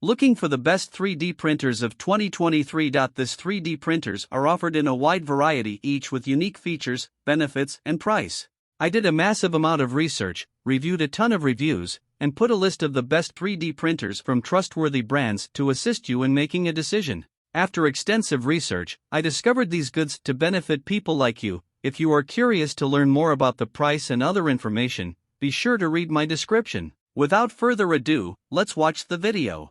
Looking for the best 3D printers of 2023? This 3D printers are offered in a wide variety, each with unique features, benefits, and price. I did a massive amount of research, reviewed a ton of reviews, and put a list of the best 3D printers from trustworthy brands to assist you in making a decision. After extensive research, I discovered these goods to benefit people like you. If you are curious to learn more about the price and other information, be sure to read my description. Without further ado, let's watch the video.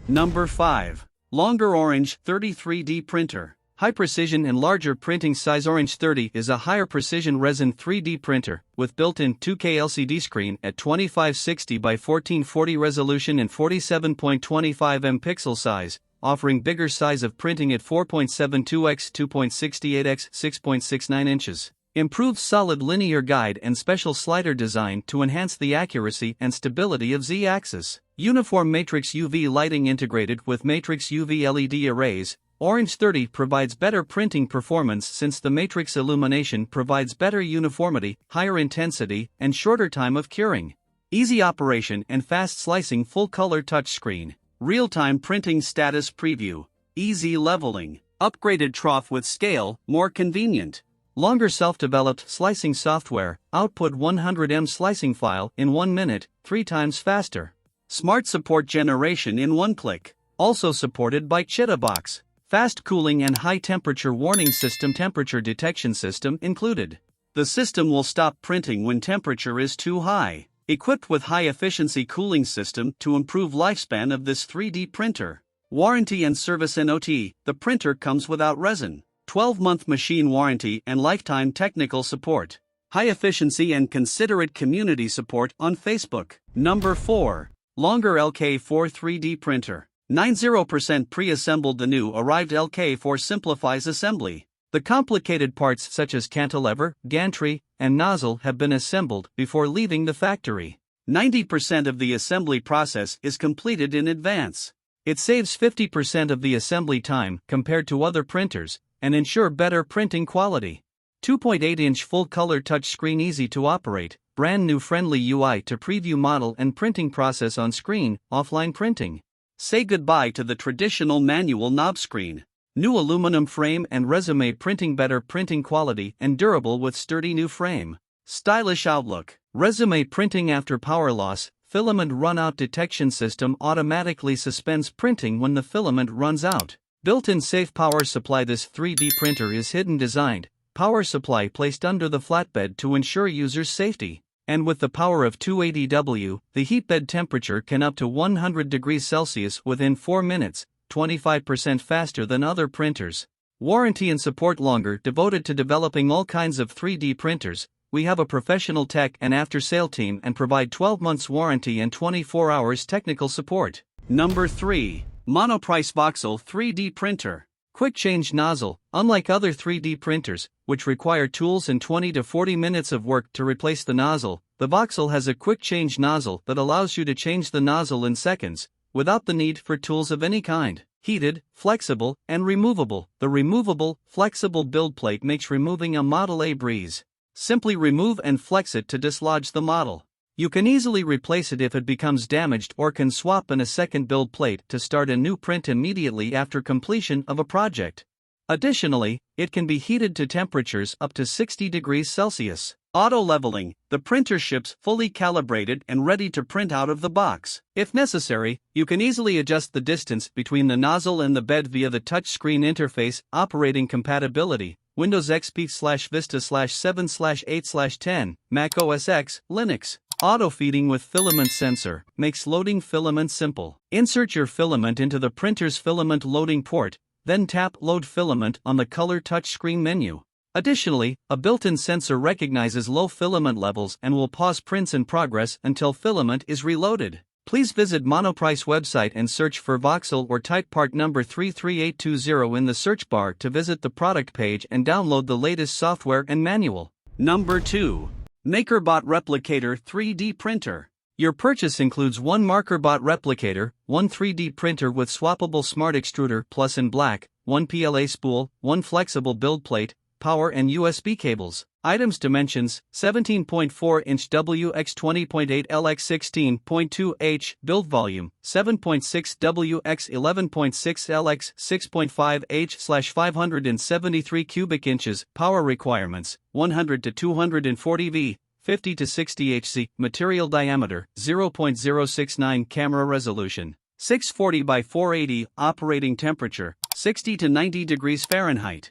Number 5. Longer Orange 30 3D Printer. High precision and larger printing size. Orange 30 is a higher precision resin 3D printer with built-in 2K LCD screen at 2560 by 1440 resolution and 47.25 m pixel size, offering bigger size of printing at 4.72x 2.68x 6.69 inches. Improved solid linear guide and special slider design to enhance the accuracy and stability of Z-axis. Uniform matrix UV lighting integrated with matrix UV LED arrays. Orange 30 provides better printing performance since the matrix illumination provides better uniformity, higher intensity, and shorter time of curing. Easy operation and fast slicing. Full-color touchscreen. Real-time printing status preview. Easy leveling. Upgraded trough with scale, more convenient. Longer self-developed slicing software, output 100 m slicing file in 1 minute, 3 times faster. Smart support generation in 1 click. Also supported by Chitabox. Fast cooling and high temperature warning system. Temperature detection system included. The system will stop printing when temperature is too high. Equipped with high efficiency cooling system to improve lifespan of this 3D printer. Warranty and service. NOT, the printer comes without resin. 12-month machine warranty and lifetime technical support. High efficiency and considerate community support on Facebook. Number 4. Longer LK4 3D Printer. 90% pre-assembled. The new arrived LK4 simplifies assembly. The complicated parts such as cantilever, gantry, and nozzle have been assembled before leaving the factory. 90% of the assembly process is completed in advance. It saves 50% of the assembly time compared to other printers, and ensure better printing quality. 2.8-inch full-color touchscreen. Easy to operate, brand new friendly UI to preview model and printing process on screen. Offline printing. Say goodbye to the traditional manual knob screen. New aluminum frame and resume printing. Better printing quality and durable with sturdy new frame. Stylish outlook. Resume printing after power loss. Filament runout detection system automatically suspends printing when the filament runs out. Built-in safe power supply. This 3D printer is hidden designed, power supply placed under the flatbed to ensure users' safety. And with the power of 280 W, the heat bed temperature can up to 100 degrees Celsius within 4 minutes, 25% faster than other printers. Warranty and support. Longer devoted to developing all kinds of 3D printers. We have a professional tech and after-sale team and provide 12 months warranty and 24 hours technical support. Number 3. Monoprice Voxel 3D Printer. Quick change nozzle. Unlike other 3D printers, which require tools and 20 to 40 minutes of work to replace the nozzle, the Voxel has a quick change nozzle that allows you to change the nozzle in seconds, without the need for tools of any kind. Heated, flexible, and removable. The removable, flexible build plate makes removing a model a breeze. Simply remove and flex it to dislodge the model. You can easily replace it if it becomes damaged or can swap in a second build plate to start a new print immediately after completion of a project. Additionally, it can be heated to temperatures up to 60 degrees Celsius. Auto leveling. The printer ships fully calibrated and ready to print out of the box. If necessary, you can easily adjust the distance between the nozzle and the bed via the touchscreen interface. Operating compatibility. Windows XP/Vista/7/8/10, Mac OS X, Linux. Auto feeding with filament sensor makes loading filament simple. Insert your filament into the printer's filament loading port, then tap Load Filament on the color touchscreen menu. Additionally, a built-in sensor recognizes low filament levels and will pause prints in progress until filament is reloaded. Please visit Monoprice website and search for Voxel or type part number 33820 in the search bar to visit the product page and download the latest software and manual. Number 2. MakerBot Replicator 3D Printer. Your purchase includes one MakerBot Replicator, one 3D printer with swappable smart extruder plus in black, one PLA spool, one flexible build plate, power and USB cables. Items dimensions: 17.4-inch W x 20.8 L x 16.2 H. Build volume: 7.6 W x 11.6 L x 6.5 H/573 cubic inches. Power requirements: 100 to 240 V, 50 to 60 Hz. Material diameter: 0.069. Camera resolution: 640 by 480. Operating temperature: 60 to 90 degrees Fahrenheit.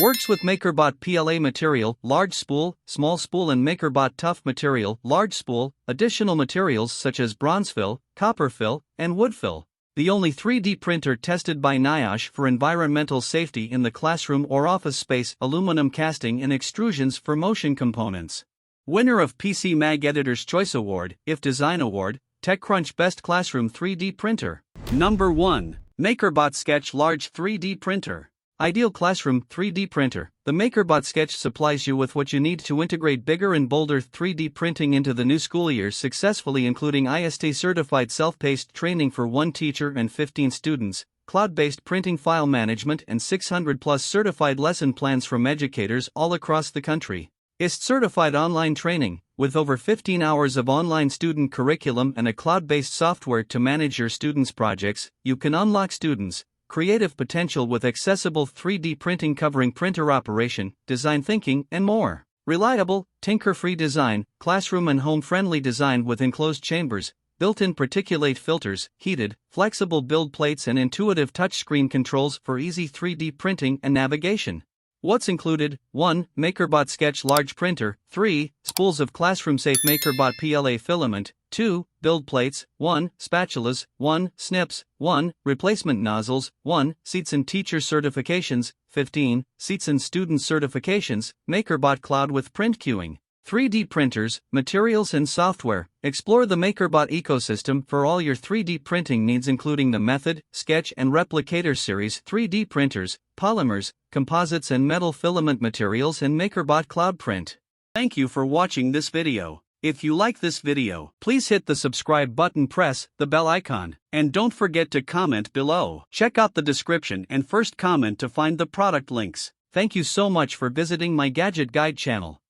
Works with MakerBot PLA material, large spool, small spool, and MakerBot tough material, large spool. Additional materials such as bronze fill, copper fill, and wood fill. The only 3D printer tested by NIOSH for environmental safety in the classroom or office space. Aluminum casting and extrusions for motion components. Winner of PC Mag Editor's Choice Award, IF Design Award, TechCrunch Best Classroom 3D Printer. Number 1. MakerBot Sketch Large 3D Printer. Ideal Classroom 3D Printer. The MakerBot Sketch supplies you with what you need to integrate bigger and bolder 3D printing into the new school year successfully, including IST-certified self-paced training for 1 teacher and 15 students, cloud-based printing, file management, and 600-plus certified lesson plans from educators all across the country. IST-certified online training, with over 15 hours of online student curriculum and a cloud-based software to manage your students' projects. You can unlock students' creative potential with accessible 3D printing covering printer operation, design thinking, and more. Reliable, tinker-free design, classroom and home-friendly design with enclosed chambers, built-in particulate filters, heated, flexible build plates, and intuitive touchscreen controls for easy 3D printing and navigation. What's included? 1. MakerBot Sketch Large Printer. 3. Spools of classroom-safe MakerBot PLA filament. 2. Build plates. 1. Spatulas. 1. Snips. 1. Replacement nozzles. 1. Seats and teacher certifications. 15. Seats and student certifications. MakerBot Cloud with print queuing. 3D printers, materials, and software. Explore the MakerBot ecosystem for all your 3D printing needs, including the Method, Sketch, and Replicator series 3D printers, polymers, composites, and metal filament materials, and MakerBot Cloud Print. Thank you for watching this video. If you like this video, please hit the subscribe button, press the bell icon, and don't forget to comment below. Check out the description and first comment to find the product links. Thank you so much for visiting my Gadget Guide channel.